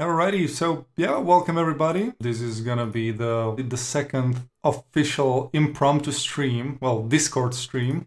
Alrighty, so yeah, welcome everybody. This is gonna be the second official impromptu stream, well, Discord stream,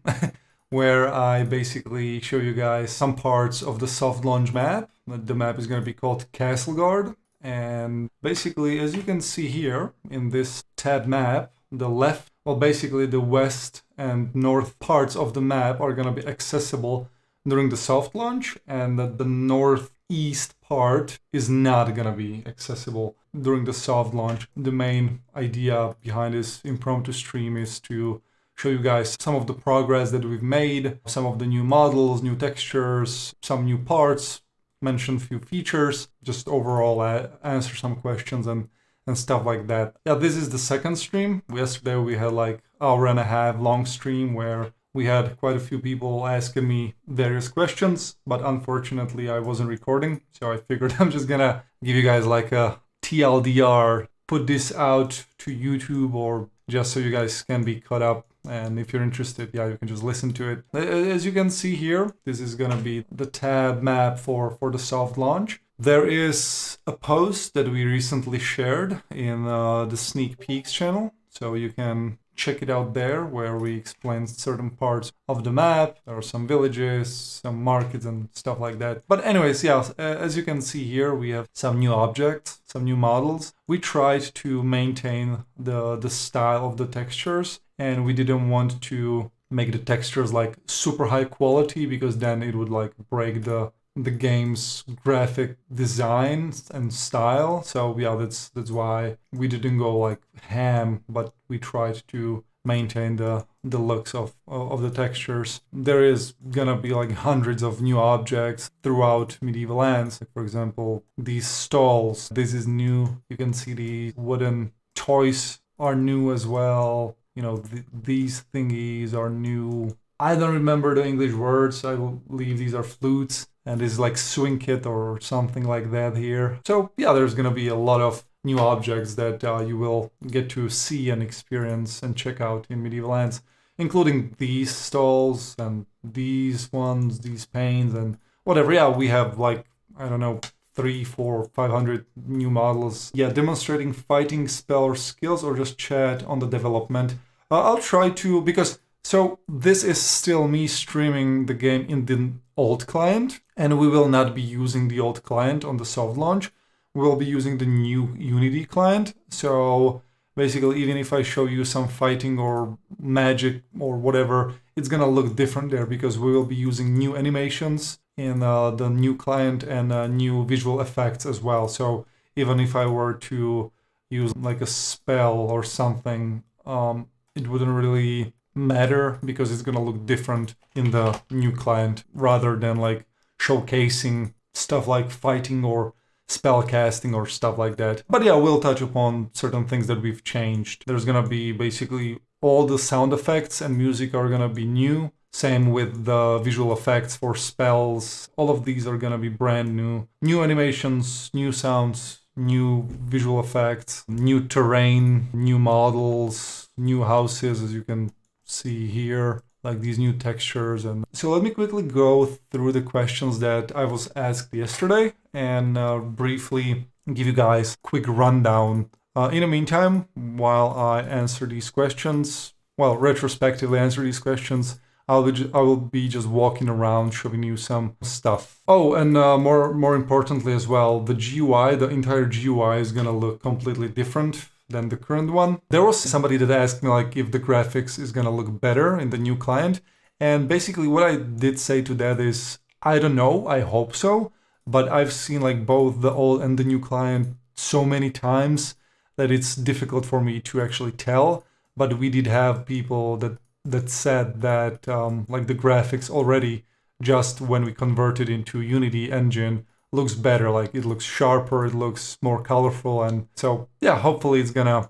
where I basically show you guys some parts of the soft launch map. The map is gonna be called Castle Guard, and basically, as you can see here in this tab map, the left, well, basically the west and north parts of the map are gonna be accessible during the soft launch, and that the northeast part is not gonna be accessible during the soft launch. The main idea behind this impromptu stream is to show you guys some of the progress that we've made, some of the new models, new textures, some new parts, mention a few features, just overall answer some questions and stuff like that. Yeah, this is the second stream. Yesterday we had like hour and a half long stream where we had quite a few people asking me various questions, but unfortunately I wasn't recording, so I figured I'm just gonna give you guys like a TLDR, put this out to YouTube or just so you guys can be caught up. And if you're interested, yeah, you can just listen to it. As you can see here, this is gonna be the tab map for the soft launch. There is a post that we recently shared in the Sneak Peeks channel, so you can check it out there, where we explain certain parts of the map. There are some villages, some markets and stuff like that. But anyways, yeah, as you can see here, we have some new objects, some new models. We tried to maintain the style of the textures, and we didn't want to make the textures like super high quality, because then it would like break the game's graphic design and style. So yeah, that's why we didn't go like ham, but we tried to maintain the looks of the textures. There is gonna be like hundreds of new objects throughout Medieval Lands. Like, for example, these stalls, this is new. You can see the wooden toys are new as well. You know, these thingies are new. I don't remember the English words. I believe these are flutes, and this is like swing kit or something like that here. So yeah, there's gonna be a lot of new objects that you will get to see and experience and check out in Medieval Lands, including these stalls and these ones, these panes and whatever. Yeah, we have like, I don't know, 300, 400, 500 new models. Yeah, demonstrating fighting spell or skills, or just chat on the development. I'll try to, because so this is still me streaming the game in the old client, and we will not be using the old client on the soft launch. We will be using the new Unity client. So basically, even if I show you some fighting or magic or whatever, it's gonna look different there, because we will be using new animations in the new client and new visual effects as well. So even if I were to use like a spell or something, it wouldn't really matter, because it's gonna look different in the new client, rather than like showcasing stuff like fighting or spell casting or stuff like that. But yeah, we'll touch upon certain things that we've changed. There's gonna be basically all the sound effects and music are gonna be new. Same with the visual effects for spells. All of these are gonna be brand new. New animations, new sounds, new visual effects, new terrain, new models, new houses, as you can see here, like these new textures. And so let me quickly go through the questions that I was asked yesterday and briefly give you guys a quick rundown. In the meantime, while I answer these questions, well, retrospectively answer these questions, I will be just walking around showing you some stuff. Oh, and more importantly as well, the GUI, the entire GUI is gonna look completely different than the current one. There was somebody that asked me like if the graphics is gonna look better in the new client, and basically what I did say to that is, I don't know, I hope so, but I've seen like both the old and the new client so many times that it's difficult for me to actually tell. But we did have people that said that like the graphics already, just when we converted into Unity engine, looks better, like it looks sharper, it looks more colorful. And so yeah, hopefully it's gonna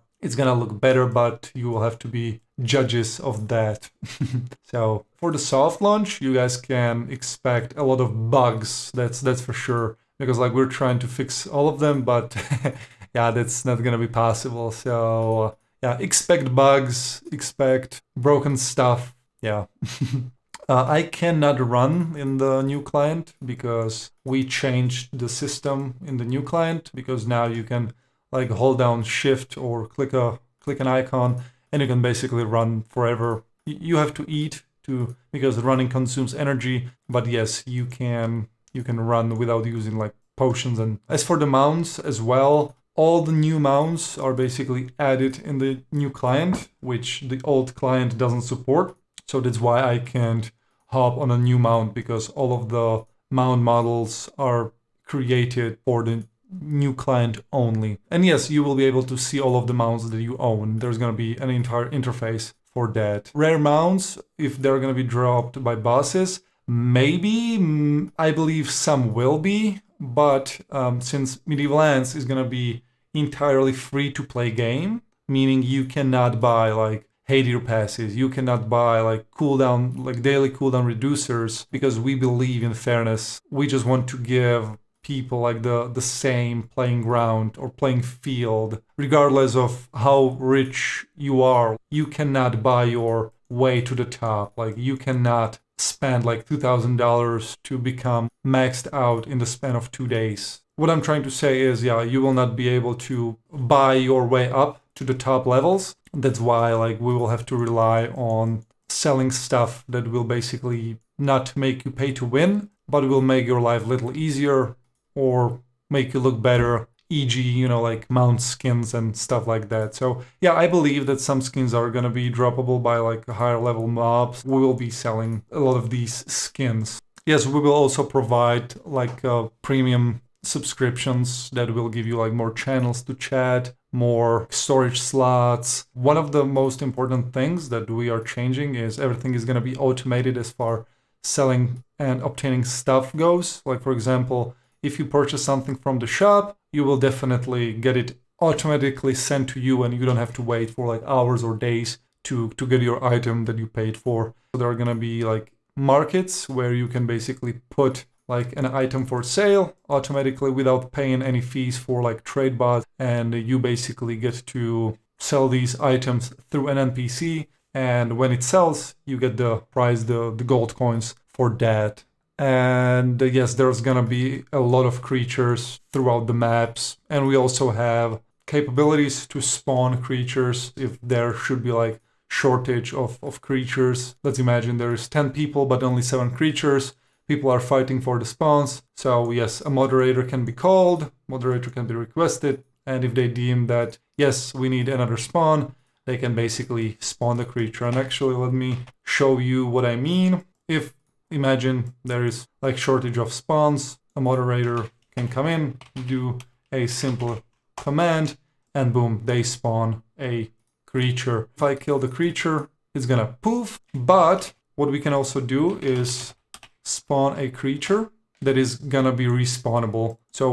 look better, but you will have to be judges of that. So for the soft launch, you guys can expect a lot of bugs, that's for sure, because like we're trying to fix all of them, but yeah, that's not gonna be possible. So yeah, expect bugs, expect broken stuff. Yeah. I cannot run in the new client because we changed the system in the new client, because now you can like hold down shift or click an icon and you can basically run forever. You have to eat because running consumes energy, but yes, you can run without using like potions. And as for the mounts as well, all the new mounts are basically added in the new client, which the old client doesn't support. So that's why I can't hop on a new mount, because all of the mount models are created for the new client only. And yes, you will be able to see all of the mounts that you own. There's going to be an entire interface for that. Rare mounts, if they're going to be dropped by bosses, maybe, I believe some will be, but since Medieval Lands is going to be entirely free to play game, meaning you cannot buy like Hadir passes, you cannot buy like daily cooldown reducers, because we believe in fairness. We just want to give people like the same playing ground or playing field, regardless of how rich you are. You cannot buy your way to the top. Like you cannot spend like $2,000 to become maxed out in the span of 2 days. What I'm trying to say is, yeah, you will not be able to buy your way up to the top levels. That's why like we will have to rely on selling stuff that will basically not make you pay to win, but will make your life a little easier or make you look better, e.g., like mount skins and stuff like that. So yeah, I believe that some skins are gonna be droppable by like higher level mobs. We will be selling a lot of these skins. Yes, we will also provide like premium subscriptions that will give you like more channels to chat, more storage slots. One of the most important things that we are changing is everything is going to be automated as far selling and obtaining stuff goes. Like for example, if you purchase something from the shop, you will definitely get it automatically sent to you, and you don't have to wait for like hours or days to get your item that you paid for. So there are going to be like markets where you can basically put like an item for sale automatically without paying any fees for like trade bots, and you basically get to sell these items through an NPC, and when it sells you get the prize, the gold coins for that. And yes, there's gonna be a lot of creatures throughout the maps, and we also have capabilities to spawn creatures if there should be like shortage of creatures. Let's imagine there is 10 people but only 7 creatures. People are fighting for the spawns. So yes, a moderator can be called, moderator can be requested, and if they deem that, yes, we need another spawn, they can basically spawn the creature. And actually, let me show you what I mean. If, imagine there is like shortage of spawns, a moderator can come in, do a simple command, and boom, they spawn a creature. If I kill the creature, it's gonna poof. But what we can also do is spawn a creature that is gonna be respawnable. So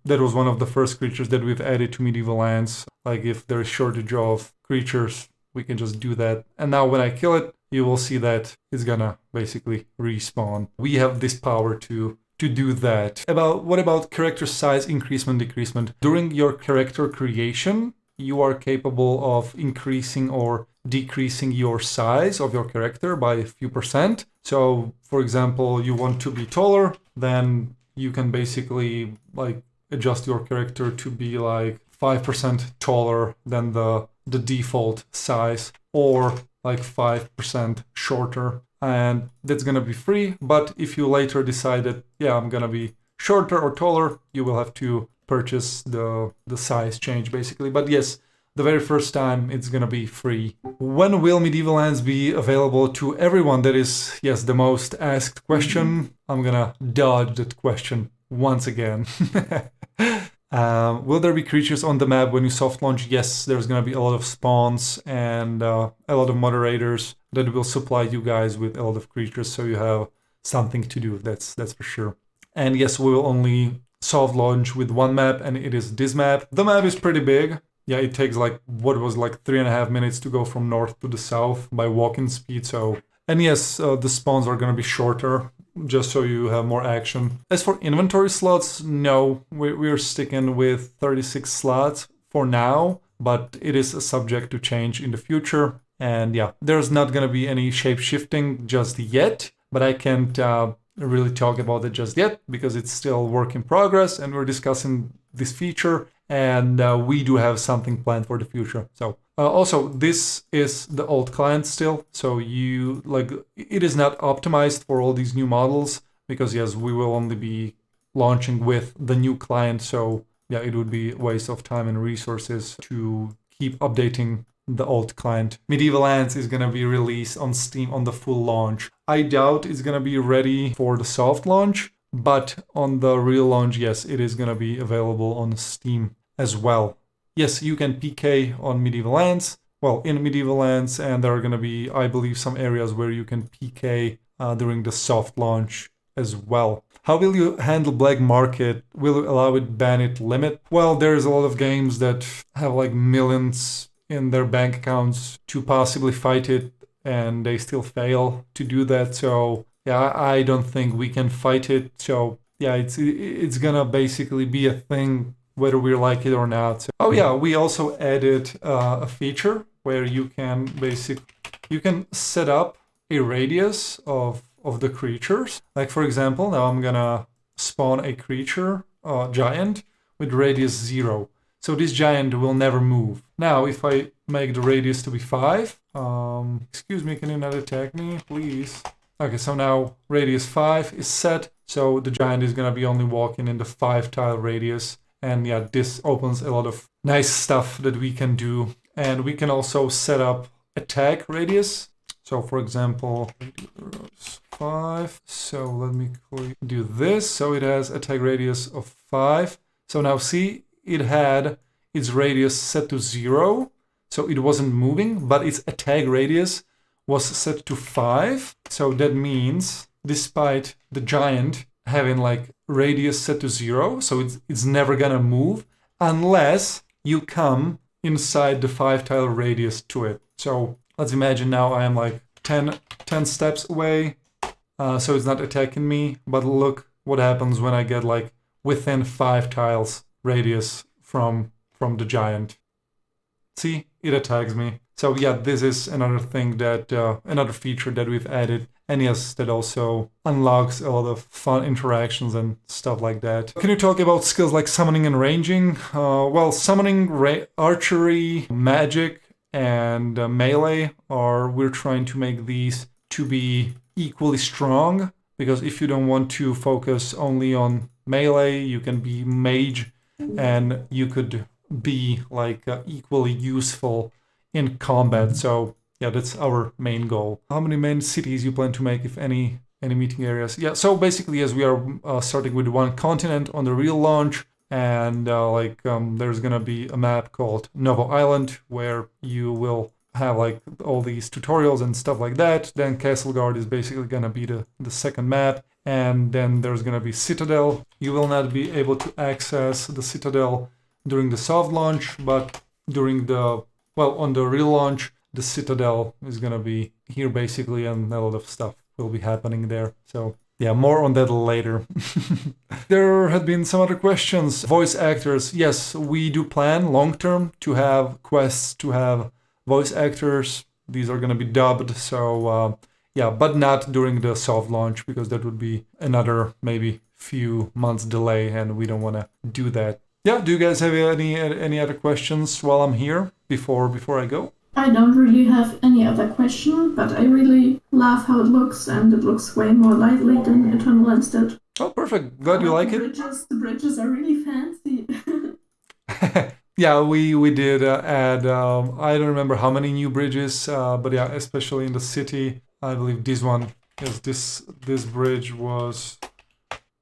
that was one of the first creatures that we've added to Medieval Lands. Like if there's shortage of creatures, we can just do that. And now when I kill it, you will see that it's gonna basically respawn. We have this power to do that. What about character size increasement, decreasement? During your character creation, you are capable of increasing or decreasing your size of your character by a few percent. So for example, you want to be taller, then you can basically like adjust your character to be like 5% taller than the default size, or like 5% shorter, and that's gonna be free. But if you later decide that, yeah, I'm gonna be shorter or taller, you will have to purchase the size change basically. But yes, the very first time it's gonna be free. When will Medieval Lands be available to everyone? That is, yes, the most asked question. I'm gonna dodge that question once again. Will there be creatures on the map when you soft launch? Yes, there's gonna be a lot of spawns and a lot of moderators that will supply you guys with a lot of creatures, so you have something to do. That's for sure. And yes, we will only soft launch with one map, and it is this map. The map is pretty big. Yeah, it takes like what was like 3.5 minutes to go from north to the south by walking speed. So, and yes, the spawns are gonna be shorter, just so you have more action. As for inventory slots, no, we're sticking with 36 slots for now, but it is subject to change in the future. And yeah, there's not gonna be any shape shifting just yet, but I can't really talk about it just yet because it's still work in progress and we're discussing this feature, and we do have something planned for the future. So also, this is the old client still, so it is not optimized for all these new models because yes, we will only be launching with the new client. So yeah, it would be a waste of time and resources to keep updating the old client. Medieval Lands is gonna be released on Steam on the full launch. I doubt it's gonna be ready for the soft launch, but on the real launch, yes, it is gonna be available on Steam as well. Yes, you can PK on Medieval Lands. Well, in Medieval Lands, and there are gonna be, I believe, some areas where you can PK during the soft launch as well. How will you handle black market? Will you allow it, ban it, limit? Well, there's a lot of games that have like millions in their bank accounts to possibly fight it, and they still fail to do that. So yeah, I don't think we can fight it. So yeah, it's gonna basically be a thing whether we like it or not. So, oh yeah, we also added a feature where you can set up a radius of the creatures. Like for example, now I'm gonna spawn a creature, giant, with radius 0. So this giant will never move. Now, if I make the radius to be 5, excuse me, can you not attack me, please? Okay, so now radius 5 is set, so the giant is gonna be only walking in the 5 tile radius. And yeah, this opens a lot of nice stuff that we can do. And we can also set up attack radius. So for example, 5. So let me do this. So it has attack radius of 5. So now see, it had its radius set to 0. So it wasn't moving, but its attack radius was set to 5. So that means despite the giant having like radius set to 0, so it's never gonna move unless you come inside the 5 tile radius to it. So let's imagine now I am like 10 steps away, so it's not attacking me, but look what happens when I get like within 5 tiles radius from the giant. See, it attacks me. So yeah, this is another thing that, another feature that we've added. And yes, that also unlocks a lot of fun interactions and stuff like that. Can you talk about skills like summoning and ranging? Well, summoning, archery, magic, and melee, we're trying to make these to be equally strong. Because if you don't want to focus only on melee, you can be mage, and you could be like equally useful in combat. So yeah, that's our main goal. How many main cities you plan to make, if any meeting areas? Yeah, so basically, as we are starting with one continent on the real launch, and there's gonna be a map called Novo Island where you will have like all these tutorials and stuff like that. Then Castleguard is basically gonna be the second map, and then there's gonna be Citadel. You will not be able to access the Citadel during the soft launch, but during on the real launch, the Citadel is gonna be here basically, and a lot of stuff will be happening there. So yeah, more on that later. There had been some other questions. Voice actors. Yes, we do plan long-term to have quests to have voice actors. These are gonna be dubbed, so yeah, but not during the soft launch, because that would be another maybe few months delay, and we don't wanna do that. Yeah, do you guys have any other questions while I'm here before I go? I don't really have any other question, but I really love how it looks, and it looks way more lively than Eternal Lands did. Oh, perfect. Glad you like it. The bridges are really fancy. Yeah, we did add, I don't remember how many new bridges, but yeah, especially in the city. I believe this one, yes, this bridge was,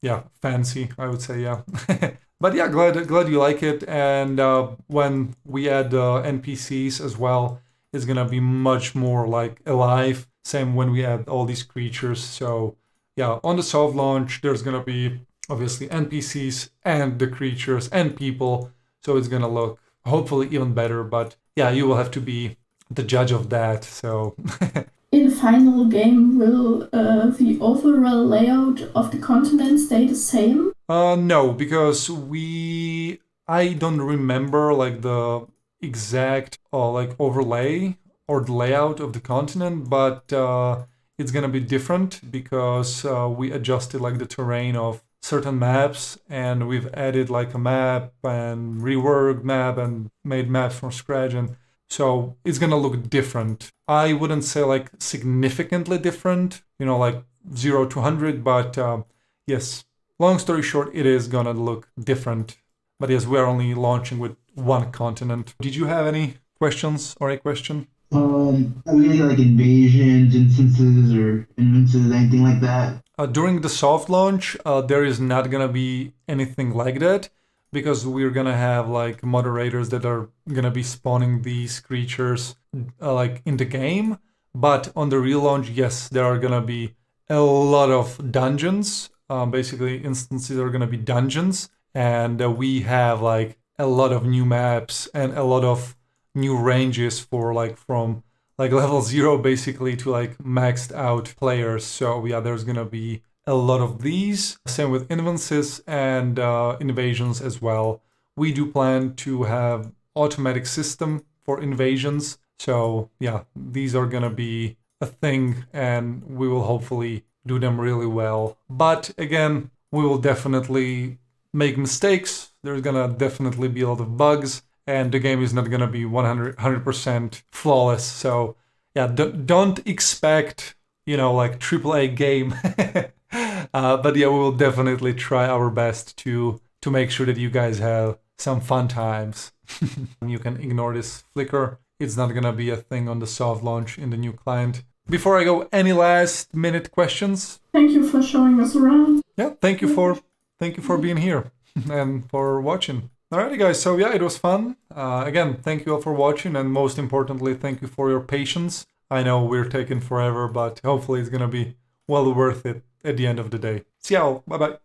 yeah, fancy, I would say, yeah. But yeah, glad you like it. And when we add NPCs as well, it's gonna be much more like alive. Same when we add all these creatures. So yeah, on the soft launch, there's gonna be obviously NPCs and the creatures and people. So it's gonna look hopefully even better. But yeah, you will have to be the judge of that. So. In final game, will the overall layout of the continent stay the same? No, because I don't remember like the exact like overlay or the layout of the continent, but it's gonna be different because we adjusted like the terrain of certain maps, and we've added like a map and reworked map and made maps from scratch, and so it's gonna look different. I wouldn't say like significantly different, like 0 to 100, but yes, long story short, it is gonna look different. But yes, we're only launching with one continent. Did you have any questions or a question? Are we gonna get like invasions, instances, or instances, anything like that? During the soft launch, there is not gonna be anything like that because we're gonna have like moderators that are gonna be spawning these creatures like in the game. But on the real launch, yes, there are gonna be a lot of dungeons. Basically, instances are gonna be dungeons, and we have like a lot of new maps and a lot of new ranges for like from like level 0 basically to like maxed out players. So yeah, there's gonna be a lot of these. Same with invances and invasions as well. We do plan to have automatic system for invasions. So yeah, these are gonna be a thing, and we will hopefully do them really well. But again, we will definitely make mistakes. There's gonna definitely be a lot of bugs, and the game is not gonna be 100% flawless. So yeah, don't expect, like AAA game. But yeah, we will definitely try our best to make sure that you guys have some fun times. You can ignore this flicker. It's not gonna be a thing on the soft launch in the new client. Before I go, any last minute questions? Thank you for showing us around. Yeah, thank you for being here and for watching. Alrighty guys, so yeah, it was fun. Again, thank you all for watching, and most importantly, thank you for your patience. I know we're taking forever, but hopefully it's gonna be well worth it at the end of the day. See y'all, bye bye.